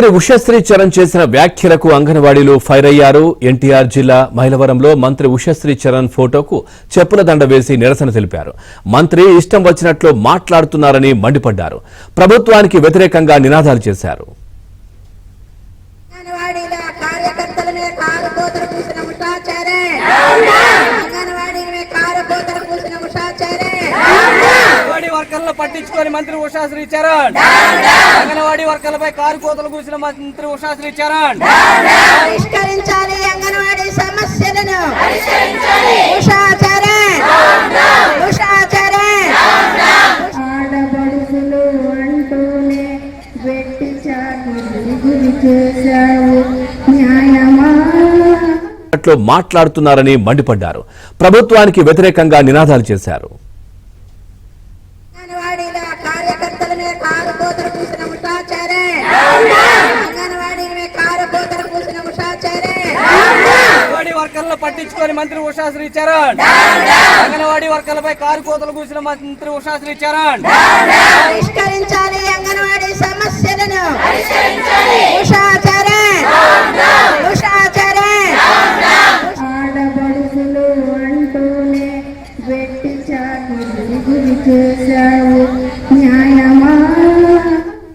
మంత్రి ఉషశ్రీ చరణ్ చేసిన వ్యాఖ్యలకు అంగన్వాడీలు ఫైర్ అయ్యారు. ఎన్టీఆర్ జిల్లా మైలవరంలో మంత్రి ఉషశ్రీ చరణ్ ఫోటోకు చెప్పుల దండ వేసి నిరసన తెలిపారు. మంత్రి ఇష్టం వచ్చినట్లు మాట్లాడుతున్నారని మండిపడ్డారు. ప్రభుత్వానికి వ్యతిరేకంగా నినాదాలు చేశారు. పట్టించుకొని మంత్రి ఉషశ్రీ చరణ్ అంగన్వాడీ వర్కర్లపై కారు కోతలు కూసిన మంత్రి ఉషశ్రీ చరణ్ పరిష్కరించాలి అంగన్వాడీ సమస్యలను ఉషా చరణ్ ఉషా చరణ్ ఆడబడుగులు అంటూనే వెట్టి చాకిరి గురి చేశావు న్యాయమా మాట్లాడుతున్నారని మండిపడ్డారు. ప్రభుత్వానికి వ్యతిరేకంగా నినాదాలు చేశారు. పట్టించుకొని మంత్రి ఉషశ్రీ చరణ్ అంగన్వాడీ వర్కర్లపై కారు కోతలు కూసిన మంత్రి ఉషశ్రీ చరణ్ పరిష్కరించాలి అంగన్వాడీ సమస్యలను ఉషా చరణ్ ఉషా చరణ్ ఆడబడుగులు అంటూనే వెట్టి చాకిరి గురి చేశావు